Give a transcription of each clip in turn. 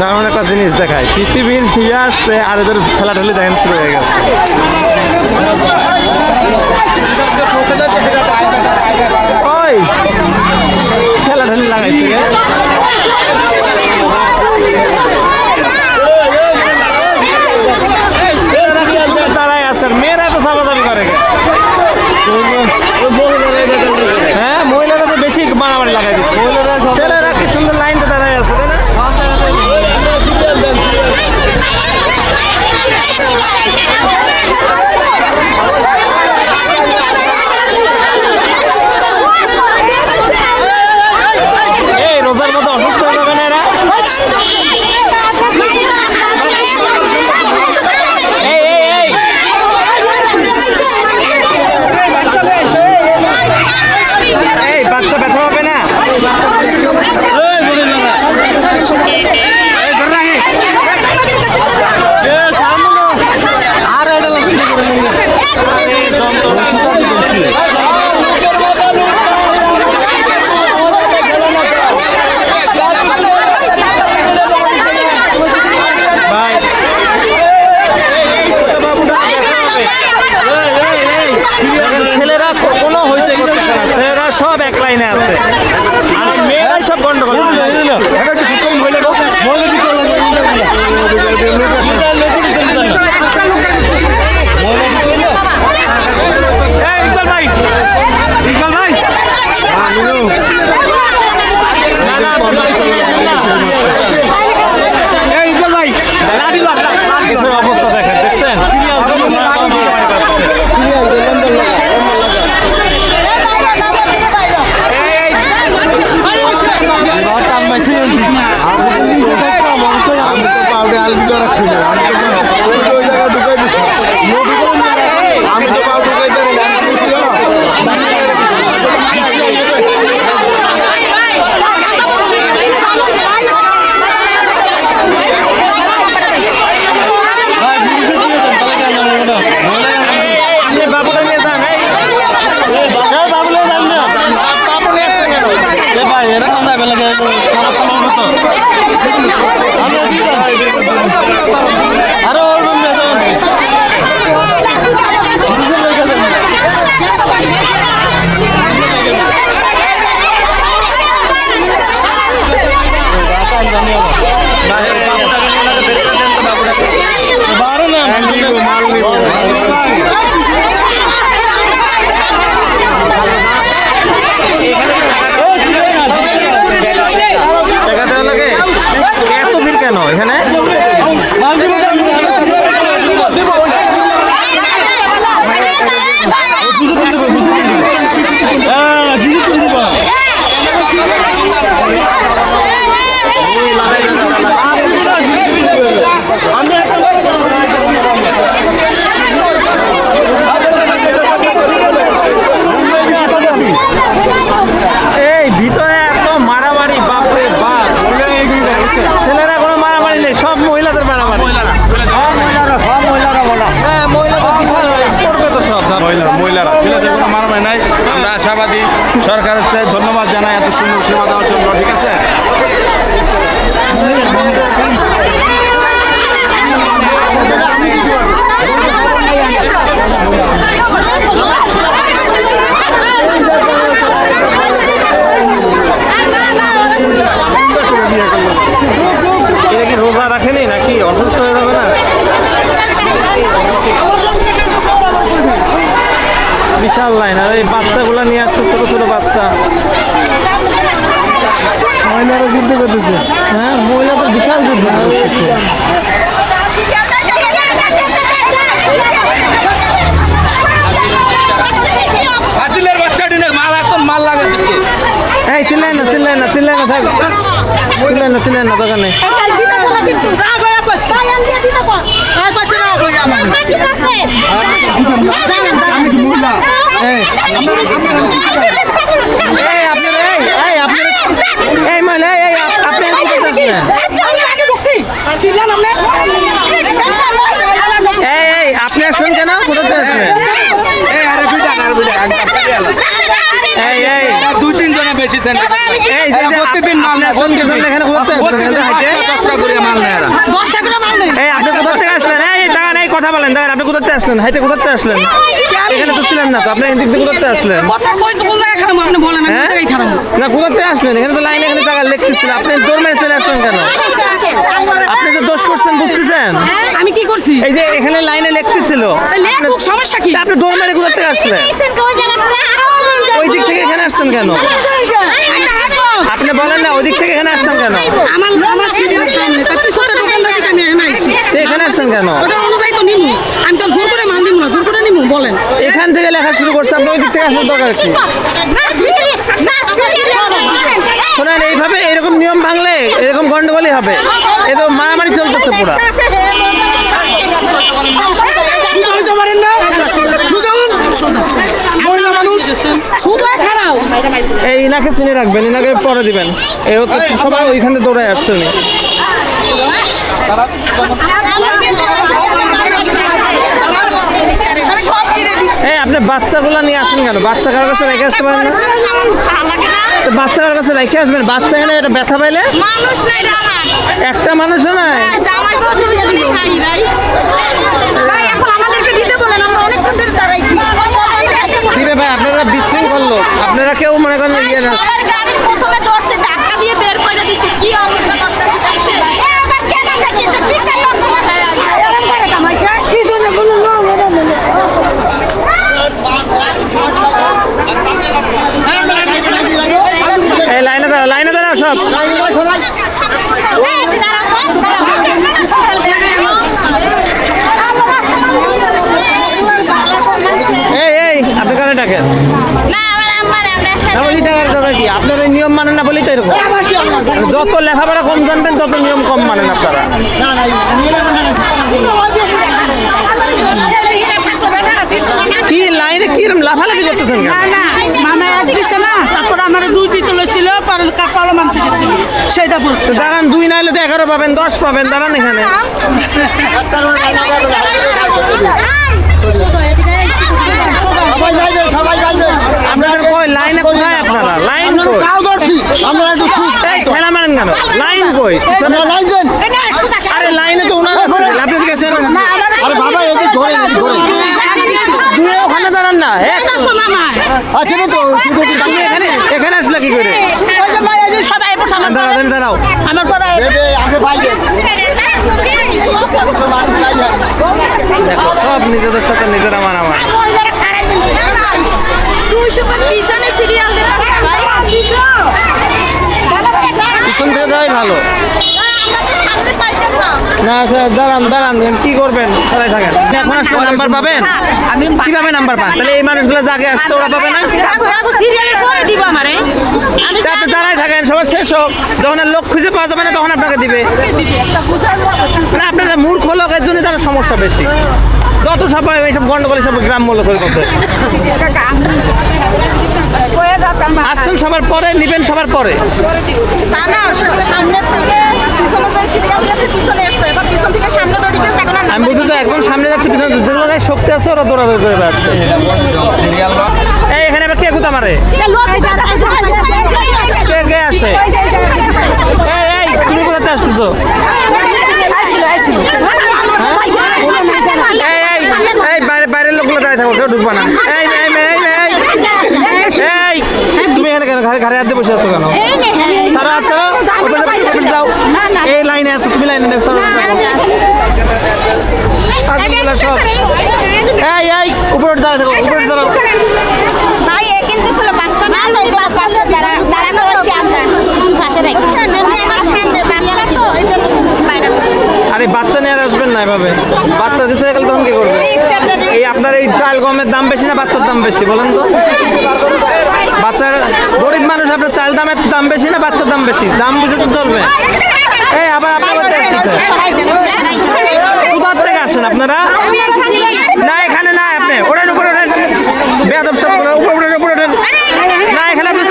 দারুণ একটা জিনিস দেখায়, পিসিবির ইয়ে আসছে আর এদের খেলাঠেলি দেখেন শুরু হয়ে গেছে। ওই খেলাঠেলি লাগাইছে রে। দাঁড়ায় আছে, মেয়েরা তো চাপাচাপি করে। হ্যাঁ, মহিলারা তো বেশি মারামারি লাগাই দিচ্ছে। ছেলেরা কি সুন্দর লাইনতে দাঁড়ায় আছে, তাই না? এই রোজার মতো অসুস্থ হয়ে যাবে না এরা? এই বাচ্চা ব্যথা হবে না? ছেলেরা কোনো হইতে করতেছে না, ছেলেরা সব এক লাইনে আছে আর মেয়েরাই সব গন্ডগোল। ইকবাল ভাই, ইকবাল ভাই, না না ইকবাল ভাই, কিছু অবস্থা দেখেন, দেখছেন? এত ভিড় কেন এখানে? এই ভিতরে এত মারামারি, বাপরে বাপ। ছেলেরা কোনো মারামারি নেই, সব মহিলাদের মারামারি। হ্যাঁ, মহিলাদের বিশাল করবে তো সব মহিলারা, ছেলেদের কোনো মারামারি নাই। আমরা আশাবাদী, সরকারের চাই ধন্যবাদ জানাই এত সুন্দর সেবা দেওয়ার জন্য। ঠিক আছে, এটা কি রোজা রাখেনি নাকি? অসুস্থ হয়ে যাবে না? বিশাল লাইন, আর এই বাচ্চাগুলো নিয়ে আসছে, ছোট ছোট বাচ্চা। মহিলারা যুদ্ধ করতেছে। হ্যাঁ, মহিলাদের বিশাল যুদ্ধ করতেছে। এই চিল্লাই না, চিল্লাই না, চিল্লাই না, থাক, চিল্লাই না, চিল্লাই না, দোকানে। আপনি আসলেন কেন? কোথাতে আসলেন? দুই তিনজনে বেশি সেন্টার এই যে প্রতিদিন মাল নেয় প্রতিদিন এখানে ঘুরতে প্রতিদিন হাঁটে 10টা করে মাল নেয় এরা। 10 টাকা মাল নেই। এই আপনি কোথা থেকে আসলেন? এই দাঁড়ান, এই কথা বলেন, দাঁড়ান, আপনি কোথা থেকে আসলেন? হাইটে কোথা থেকে আসলেন? এখানে তো ছিলেন না তো, আপনি এদিক থেকে কোথা থেকে আসলেন? কথা কইছে কোন জায়গায় খারাপ আপনি বলেন, আমি কোন হ্যাঁ? জায়গায় খারাপ? না কোথা থেকে আসলেন? এখানে তো লাইনে এখানে টাকা লেখতেছিল, আপনি দৌড় মেরে চলে আসলেন কেন? আপনি যে দোষ করছেন বুঝতেছেন? আমি কি করছি? এই যে এখানে লাইনে লেখতেছিল, লেখুক, সমস্যা কি? আপনি দৌড় মেরে কোথা থেকে আসলেন? ওই দিক থেকে এখানে আসছেন কেন? আপনি বলেন না ওই দিক থেকে এখানে আসছেন কেন? আমার সিরিয়াল সামনে তার পিছনে দোকানদার থেকে আমি এখানে আইছি। তো এখানে আসছেন কেন? ওটা অনুযায়ী তো নিমু, আমি তো জোর করে মাল নিমু না, জোর করে নিমু বলেন। এখান থেকে লেখা শুরু করছে, আপনি ওই দিক থেকে আসার দরকার কি? শোনেন, এইভাবে এরকম নিয়ম ভাঙলে এরকম গন্ডগোলই হবে। এ তো মারামারি চলতেছে পুরা। শুধু খারাপ এই ইনাকে চিনে রাখবেন, ইনাকে পরে দিবেন। এই হচ্ছে সবাই ওইখান থেকে দৌড়ায় আসছে উনি। আমি সব কিনে দিচ্ছি। এই আপনি বাচ্চাগুলো নিয়ে আসেন কেন? বাচ্চা কারোর কাছে রেখে আসতে পারেন না? তো বাচ্চা কারোর কাছে রেখে আসবেন, বাচ্চা এনে এটা ব্যথা পাইলে মানুষ নাই রাহার একটা মানুষও নাই। জামাই বউ দুজনই খাই ভাই। ভাই এখন আমাদেরকে দিতে বলেন, আমরা অনেকক্ষণ ধরে দাঁড়াইছি। দিবে ভাই, আপনারা বিশৃঙ্খল লোক, আপনারা কেউ মনে করেন ইয়ে না। সবার গাড়ি প্রথমে ধরছে, ধাক্কা দিয়ে বের করে দিছে, কি অবস্থা করতেছে দেখছে? আবার কেন দেখি যে পিছনে লোক এরকম করে কামাইছে, পিছনে কোনো লোক এই লাইনে দাঁড়াও, লাইনে দাঁড়াও সব। এই এই আপনি কারে ডাকেন? বলি টাকার দরকার কি? আপনার এই নিয়ম মানেন না বলেই তো এরকম। যত লেখাপড়া কম জানবেন তত নিয়ম কম মানেন আপনারা। কি লাইনে কি লাফালাফি করতেছেন কেন? মামা এক দিছে না, তারপর আমার 2 দিতে লইছিল, পরে কলম আনতে গেছিল, সেটা বলছে। তো দাঁড়ান, 2 নাইলে তো 11 পাবেন, 10 পাবেন, দাঁড়ান এখানে। আপনাদের কই লাইনে কোথায় আপনারা? লাইন কই? এই ঠেলা মারেন কেন? লাইন কই? আরে লাইনে তো উনার কাছে গেল, আপনি দিকে আসেন। দূরে ওখানে দাঁড়ান না। তুমি এখানে এখানে আসলে কি করে? দাঁড়াও দাঁড়াও। আমার পরে দেখো সব নিজেদের সাথে নিজেরা মারামারি। 200 পিছনে সিরিয়াল দিতে ভাই, পিছন থেকে যাওয়াই ভালো। আমরা তো সামনে পাইতাম না। না স্যার, দাঁড়ান দাঁড়ান, কি করবেন? দাঁড়াই থাকেন। এখন আসলে নাম্বার পাবেন? কিভাবে নাম্বার পান? তাহলে এই মানুষগুলো যাকে আসছে ওরা পাবে না? সিরিয়ালের পরে দিব আমারে। আমি তা আপনি দাঁড়াই থাকেন, সবার শেষ হোক। যখন আর লোক খুঁজে পাওয়া যাবে না তখন আপনাকে দিবে। মানে আপনারা মূর্খ লোকের জন্য তার সমস্যা বেশি। যত সবাই এইসব গন্ডগোল সব গ্রাম মূল্য করে করতে আসছেন সবার পরে, নিবেন সবার পরে। না না, সামনের থেকে পিছনে যাই সিরিয়াল গেছে, পিছনে আসছে, এবার পিছন থেকে সামনে দৌড়ে গেছে, এখন আর আমি বুঝি তো একজন সামনে যাচ্ছে, পিছনে যে জায়গায় শক্তি আছে ওরা দৌড়াদৌড়ি করে বেড়াচ্ছে। এই এখানে আবার কে গুতা মারে? কে কে আসে? এই এই তুমি কোথাতে আসতেছো? এই এই এই বাইরের লোকগুলো দাঁড়িয়ে থাকো, কেউ ঢুকবা না। এই এই এই এই তুমি এখানে কেন ঘাড়ে হাত দিয়ে বসে আছো কেন? ছাড়ো হাত ছাড়ো, ওপরে যাও। এই লাইনে আছে, তুমি লাইনে নেই, ছাড়ো। সব এই এই উপরে দাঁড়ায় থাকো, উপরে দাঁড়াও। ভাই এ কিন্তু ছিল বাচ্চা না, তো এই জন্য পাশে দাঁড়ানো রয়েছে, আমরা একটু পাশে রাখছি। আমার সামনে বাচ্চা তো এই জন্য বাইরে আরে বাচ্চা নিয়ে আর আসবেন না এভাবে। বাচ্চা কিছু হয়ে গেলে তখন কি করবে? এই আপনার এই চাল গমের দাম বেশি না বাচ্চার দাম বেশি বলেন তো? বাচ্চার গরিব মানুষ, আপনার চাল দামের দাম বেশি না বাচ্চার দাম বেশি? দাম বুঝে তো চলবে। এই আবার আপনার কোথার থেকে আসেন আপনারা? না এখানে না, আপনি ওঠেন, উপরে ওঠেন। বেয়াদব সব উপরে ওঠেন, উপরে ওঠেন। না এখানে আপনি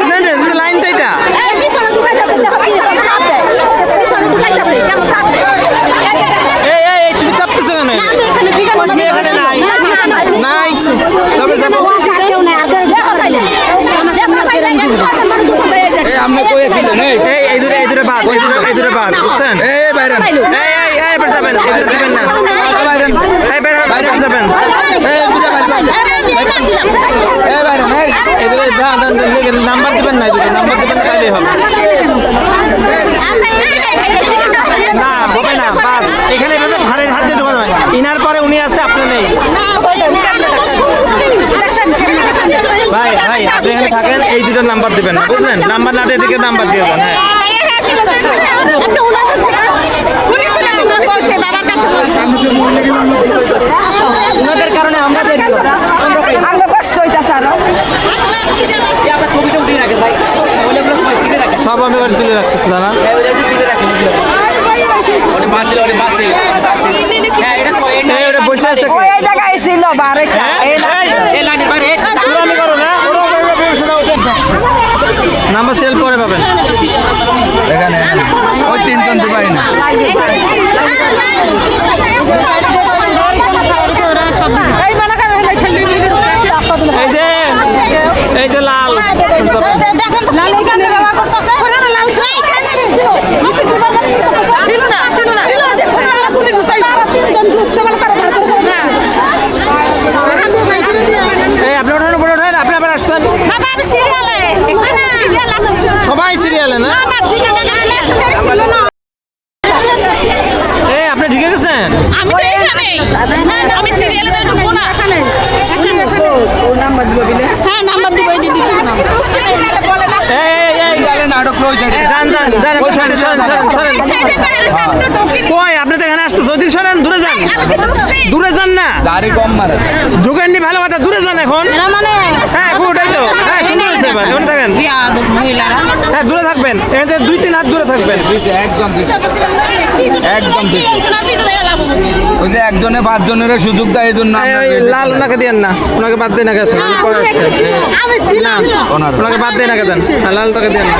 লাইন তো এটা। এই এই এই, তুমি চাপতেছো কেন? তুমি এখানে নাই নাই, তবে যাবো। বাদ, এই দুটো বাদ, বুঝছেন? এই বাইরে এই এবার যাবেন, এই দুটো দিবেন না। বাইরে এই বাইরে যাবেন। এই দুটো বাইরে আরে আমি এই ছিলাম এই বাইরে এই দুটো নাম্বার দিবেন না, এই দুটো নাম্বার দিবেন না, তাহলেই হবে। আমরা না হবে না, বাদ। এখানে এভাবে ঘাড়ে হাত দিয়ে ঢোকা যাবে না। ইনার পরে উনি আছে, আপনি নেই। না বলে ভাই ভাই আপনি এখানে থাকেন, এই দুটো নাম্বার দিবেন না, বুঝলেন? নাম্বার না দিয়ে এদিকে নাম্বার দিয়ে দেন। হ্যাঁ আপনি ওনাদের থেকে বলছে বাবার কাছে বলছে ওনাদের কারণে আমরা দেরি করি। আমরা কষ্ট হইতাছে আরো এই আপনার ছবিটা উঠিয়ে রাখেন ভাই। ওইগুলো সিধে রাখেন। সব আমি এবার তুলে রাখতেছি দাদা। ওইগুলো সিধে রাখেন। ওটা বাদ দিলে ওটা বাদ দিলে। হ্যাঁ এটা তো এই ওটা বসে আছে কে? এই জায়গায় ছিল বারে হ্যাঁ? এই লাইনের বাইরে চুরামি করো না, নাম্বার সিরিয়াল পরে পাবেন। এখানে ওই তিনজন দিবাই না এই মানে কেন খেলি এই যে লাল, দেখেন তো লাল এখানে ব্যবহার করতেছে পুরো লাল ছিল এখানে রে ছিল না ছিল যে পুরো ঢুকাই তিনজন ঢুকছে মানে তারা ভালো করে না এই আপনি ওঠানো পরে ওঠেন, আপনি আবার আসছেন। না আমি সিরিয়ালে সিরিয়াল আছে সবাই সিরিয়ালে না? না ঠিকানা না ছিল না এই আপনি ঢুকে গেছেন? আমি তো এখানে আমি সিরিয়ালে তো ঢুকবো না এখানে হ্যাঁ নাম্বার দিব এই দিদি বলে না এই তাহলে নাটক ক্লোজ যান যান যান, আপনি সরেন সরেন সরেন সরেন। সাইডে করে আমি তো ঢুকিনি কই আপনি তো এখানে আসতেছেন, ওইদিকে সরেন, দূরে যান। আমি তো ঢুকছি দূরে যান না, দাড়ি কম মারে ঢুকেননি ভালো কথা, দূরে যান এখন। মানে হ্যাঁ এখন ওটাই তো, হ্যাঁ সুন্দর হয়েছে এবার, এখন থাকেন। হ্যাঁ দূরে থাকবেন, এখান থেকে 2-3 হাত দূরে থাকবেন। একদম একদম ঠিক ওই যে একজনে 5 জনের সুযোগ দেয় এই জন্য এই, ওই লাল ওনাকে দেন না, ওনাকে বাদ দেন না, গেছে পরে আসছে আমি ছিলাম না ওনাকে বাদ দেন না, দেন লালটাকে দেন না।